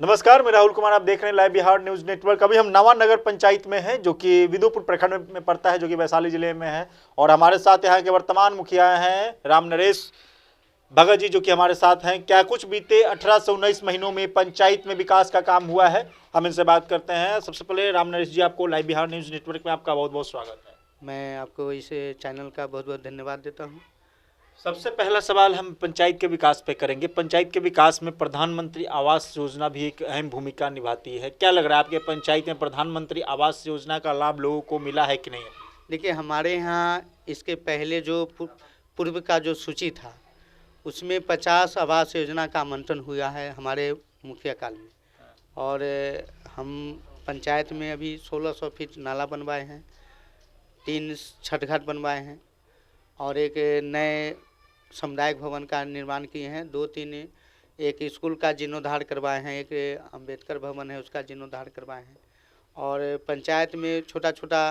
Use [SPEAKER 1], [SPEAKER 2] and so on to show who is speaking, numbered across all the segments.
[SPEAKER 1] नमस्कार, मैं राहुल कुमार। आप देख रहे हैं लाइव बिहार न्यूज नेटवर्क। अभी हम नवा नगर पंचायत में हैं, जो कि विदुपुर प्रखंड में पड़ता है, जो कि वैशाली जिले में है। और हमारे साथ यहाँ के वर्तमान मुखिया हैं राम नरेश भगत जी, जो कि हमारे साथ हैं। क्या कुछ बीते 18 से 19 महीनों में पंचायत में विकास का काम हुआ है, हम इनसे बात करते हैं। सबसे पहले राम नरेश जी, आपको लाइव बिहार न्यूज नेटवर्क में आपका बहुत बहुत स्वागत है।
[SPEAKER 2] मैं आपको इस चैनल का बहुत बहुत धन्यवाद देता हूँ।
[SPEAKER 1] सबसे पहला सवाल हम पंचायत के विकास पे करेंगे। पंचायत के विकास में प्रधानमंत्री आवास योजना भी एक अहम भूमिका निभाती है। क्या लग रहा है, आपके पंचायत में प्रधानमंत्री आवास योजना का लाभ लोगों को मिला है कि नहीं?
[SPEAKER 2] देखिए, हमारे यहाँ इसके पहले जो पूर्व का जो सूची था, उसमें 50 आवास योजना का आवंटन हुआ है हमारे मुखिया काल में। और हम पंचायत में अभी 1600 फीट नाला बनवाए हैं, 3 छठ घाट बनवाए हैं और एक नए सामुदायिक भवन का निर्माण किए हैं। 2-3 एक स्कूल का जीर्णोद्धार करवाए हैं, एक अंबेडकर भवन है उसका जीर्णोद्धार करवाए हैं। और पंचायत में छोटा छोटा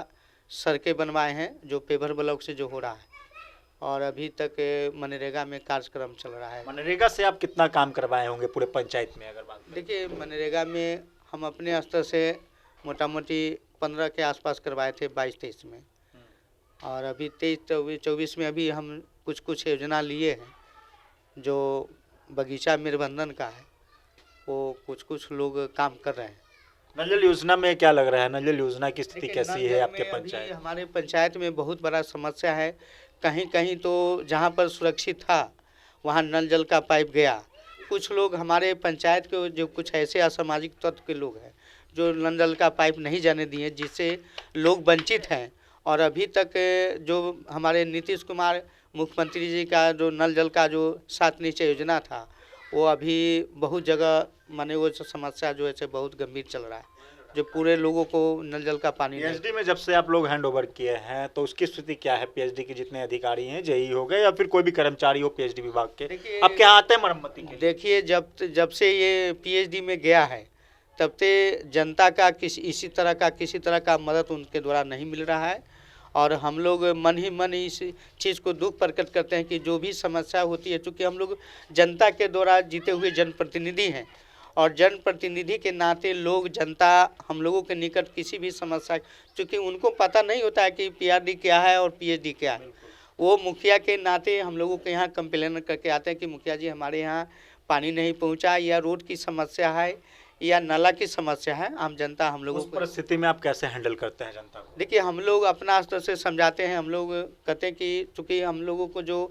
[SPEAKER 2] सड़कें बनवाए हैं जो पेवर ब्लॉक से जो हो रहा है। और अभी तक मनरेगा में कार्यक्रम चल रहा है।
[SPEAKER 1] मनरेगा से आप कितना काम करवाए होंगे पूरे पंचायत में, अगर बात करें?
[SPEAKER 2] देखिए, मनरेगा में हम अपने स्तर से मोटा मोटी 15 के आसपास करवाए थे 22-23 में। और अभी 23-24 में अभी हम कुछ योजना लिए हैं। जो बगीचा मेरबंधन का है, वो कुछ लोग काम कर रहे हैं।
[SPEAKER 1] नल जल योजना में क्या लग रहा है, नल जल योजना की स्थिति कैसी है आपके पंचायत?
[SPEAKER 2] हमारे पंचायत में बहुत बड़ा समस्या है। कहीं कहीं तो जहाँ पर सुरक्षित था वहाँ नल जल का पाइप गया। कुछ लोग हमारे पंचायत के जो कुछ ऐसे असामाजिक तत्व के लोग हैं जो नल जल का पाइप नहीं जाने दिए, जिससे लोग वंचित हैं। और अभी तक जो हमारे नीतीश कुमार मुख्यमंत्री जी का जो नल जल का जो 7 नीचे योजना था, वो अभी बहुत जगह माने वो समस्या जो है बहुत गंभीर चल रहा है, जो पूरे लोगों को नल जल का पानी।
[SPEAKER 1] पीएचडी में जब से आप लोग हैंड ओवर किए हैं तो उसकी स्थिति क्या है? पीएचडी के जितने अधिकारी हैं, जेई हो गए या फिर कोई भी कर्मचारी हो पीएचडी विभाग के, आपके यहाँ आते हैं मरम्मती के?
[SPEAKER 2] देखिए, जब से ये पीएचडी में गया है तब से जनता का किसी तरह का मदद उनके द्वारा नहीं मिल रहा है। और हम लोग मन ही मन इस चीज़ को दुख प्रकट करते हैं कि जो भी समस्या होती है, चूँकि हम लोग जनता के द्वारा जीते हुए जनप्रतिनिधि हैं और जनप्रतिनिधि के नाते लोग जनता हम लोगों के निकट किसी भी समस्या, चूँकि उनको पता नहीं होता है कि पीआरडी क्या है और पीएचडी क्या है, वो मुखिया के नाते हम लोगों के यहाँ कंप्लेन करके आते हैं कि मुखिया जी हमारे यहाँ पानी नहीं पहुँचा, या रोड की समस्या है या नाला की समस्या है। आम जनता हम लोगों
[SPEAKER 1] उस परिस्थिति में आप कैसे हैंडल करते हैं जनता को?
[SPEAKER 2] देखिए, हम लोग अपना स्तर से समझाते हैं। हम लोग कहते हैं कि चूँकि हम लोगों को जो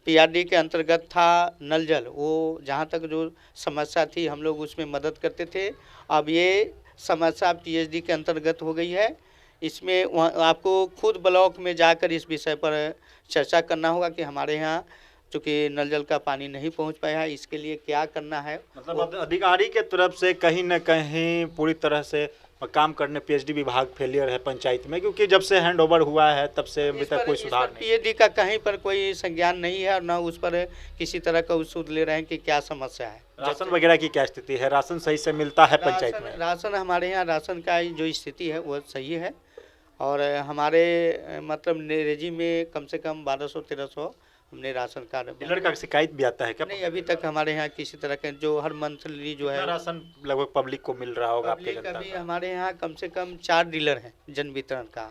[SPEAKER 2] पीआरडी के अंतर्गत था नल जल, वो जहाँ तक जो समस्या थी हम लोग उसमें मदद करते थे। अब ये समस्या पीएचडी के अंतर्गत हो गई है। इसमें आपको खुद ब्लॉक में जाकर इस विषय पर चर्चा करना होगा कि हमारे यहाँ चूँकि नल जल का पानी नहीं पहुँच पाया है, इसके लिए क्या करना है।
[SPEAKER 1] मतलब अधिकारी के तरफ से कहीं न कहीं पूरी तरह से काम करने पीएचडी विभाग फेलियर है पंचायत में, क्योंकि जब से हैंड ओवर हुआ है तब से अभी तक कोई सुधार नहीं।
[SPEAKER 2] पीएचडी का कहीं पर कोई संज्ञान नहीं है और न उस पर किसी तरह का सूद ले रहे हैं कि क्या समस्या है।
[SPEAKER 1] राशन वगैरह की क्या स्थिति है? राशन सही से मिलता है पंचायत में?
[SPEAKER 2] राशन हमारे यहाँ राशन का जो स्थिति है वो सही है। और हमारे मतलब नेरेजी में कम से कम 1200-1300 हमने राशन कार्ड।
[SPEAKER 1] डीलर का शिकायत भी आता है क्या?
[SPEAKER 2] नहीं, अभी तक हमारे यहाँ किसी तरह के जो हर मंथली जो है
[SPEAKER 1] राशन लगभग पब्लिक को मिल रहा होगा आपके जनता
[SPEAKER 2] अभी हमारे यहाँ कम से कम 4 डीलर हैं जन वितरण का।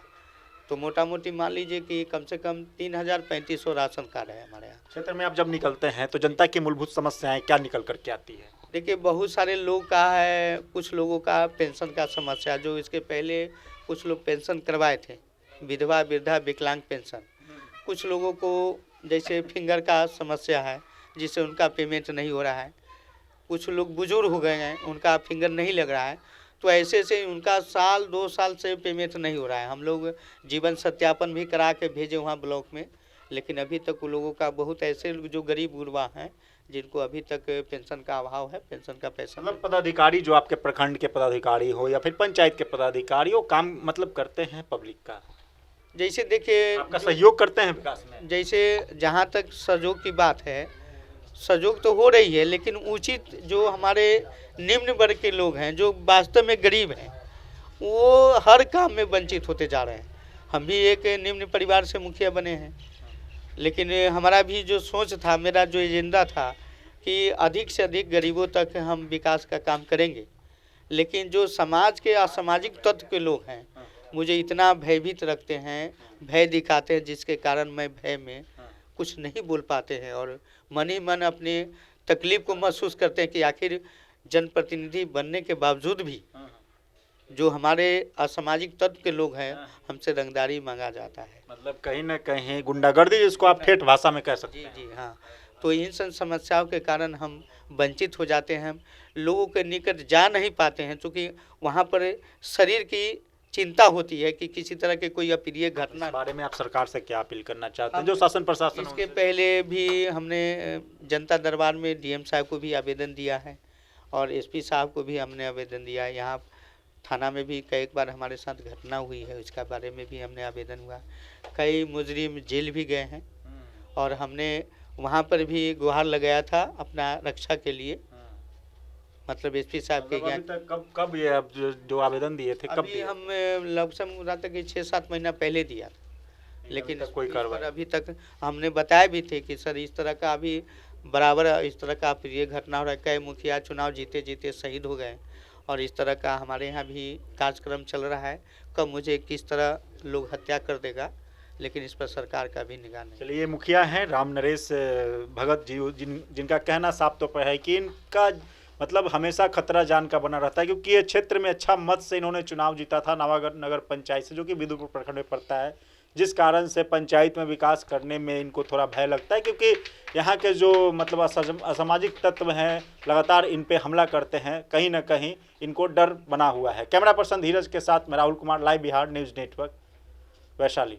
[SPEAKER 2] तो मोटा मोटी मान लीजिए कि कम से कम 3500 राशन कार्ड है हमारे यहाँ।
[SPEAKER 1] क्षेत्र में आप जब निकलते हैं तो जनता की मूलभूत समस्याएं क्या निकल करके आती है?
[SPEAKER 2] देखिए, बहुत सारे लोग का है, कुछ लोगों का पेंशन का समस्या, जो इसके पहले कुछ लोग पेंशन करवाए थे, विधवा वृद्धा विकलांग पेंशन। कुछ लोगों को जैसे फिंगर का समस्या है, जिससे उनका पेमेंट नहीं हो रहा है। कुछ लोग बुजुर्ग हो गए हैं, उनका फिंगर नहीं लग रहा है, तो ऐसे से उनका 1-2 साल से पेमेंट नहीं हो रहा है। हम लोग जीवन सत्यापन भी करा के भेजे वहाँ ब्लॉक में, लेकिन अभी तक उन लोगों का बहुत ऐसे जो गरीब गुरबा हैं जिनको अभी तक पेंशन का अभाव है, पेंशन का पैसा।
[SPEAKER 1] मतलब पदाधिकारी जो आपके प्रखंड के पदाधिकारी हो या फिर पंचायत के पदाधिकारी हो, काम मतलब करते हैं पब्लिक का?
[SPEAKER 2] जैसे देखिए,
[SPEAKER 1] आपका सहयोग करते हैं विकास में?
[SPEAKER 2] जैसे जहाँ तक सहयोग की बात है, सहयोग तो हो रही है, लेकिन उचित जो हमारे निम्न वर्ग के लोग हैं जो वास्तव में गरीब हैं, वो हर काम में वंचित होते जा रहे हैं। हम भी एक निम्न परिवार से मुखिया बने हैं, लेकिन हमारा भी जो सोच था, मेरा जो एजेंडा था कि अधिक से अधिक गरीबों तक हम विकास का काम करेंगे, लेकिन जो समाज के असामाजिक तत्व के लोग हैं मुझे इतना भयभीत रखते हैं, भय दिखाते हैं, जिसके कारण मैं भय में कुछ नहीं बोल पाते हैं और मन ही मन अपनी तकलीफ को महसूस करते हैं कि आखिर जनप्रतिनिधि बनने के बावजूद भी जो हमारे असामाजिक तत्व के लोग हैं हमसे रंगदारी मांगा जाता है।
[SPEAKER 1] मतलब कहीं ना कहीं गुंडागर्दी, जिसको आप ठेठ भाषा में कह सकते हैं।
[SPEAKER 2] जी हाँ, तो इन सब समस्याओं के कारण हम वंचित हो जाते हैं, लोगों के निकट जा नहीं पाते हैं, क्योंकि वहाँ पर शरीर की चिंता होती है कि किसी तरह के कोई अप्रिय घटना।
[SPEAKER 1] इस बारे में आप सरकार से क्या अपील करना चाहते हैं, जो शासन प्रशासन?
[SPEAKER 2] इसके पहले भी हमने जनता दरबार में डीएम साहब को भी आवेदन दिया है और एसपी साहब को भी हमने आवेदन दिया है। यहाँ थाना में भी कई बार हमारे साथ घटना हुई है, उसका बारे में भी हमने आवेदन हुआ। कई मुजरिम जेल भी गए हैं और हमने वहाँ पर भी गुहार लगाया था अपना रक्षा के लिए, मतलब एसपी साहब के ज्ञान।
[SPEAKER 1] कब ये अब जो आवेदन दिए थे कब
[SPEAKER 2] अभी हम लगभग तक 6-7 महीना पहले दिया था, लेकिन
[SPEAKER 1] कोई कार्रवाई
[SPEAKER 2] अभी तक हमने बताया भी थे कि सर इस तरह का अभी बराबर इस तरह का अप्रिय घटना हो रहा है, कई मुखिया चुनाव जीते जीते शहीद हो गए और इस तरह का हमारे यहाँ भी कार्यक्रम चल रहा है। कब मुझे किस तरह लोग हत्या कर देगा, लेकिन इस पर सरकार का भी निगाह नहीं।
[SPEAKER 1] चलिए, ये मुखिया हैं राम नरेश भगत जी, जिनका कहना साफ तौर पर है कि इनका मतलब हमेशा खतरा जान का बना रहता है, क्योंकि ये क्षेत्र में अच्छा मत से इन्होंने चुनाव जीता था नवागढ़ नगर पंचायत से, जो कि विदुपुर प्रखंड में पड़ता है, जिस कारण से पंचायत में विकास करने में इनको थोड़ा भय लगता है, क्योंकि यहाँ के जो मतलब असामाजिक तत्व हैं लगातार इन पे हमला करते हैं, कहीं ना कहीं इनको डर बना हुआ है। कैमरा पर्सन धीरज के साथ मैं Rahul Kumar, live Bihar news network, Vaishali.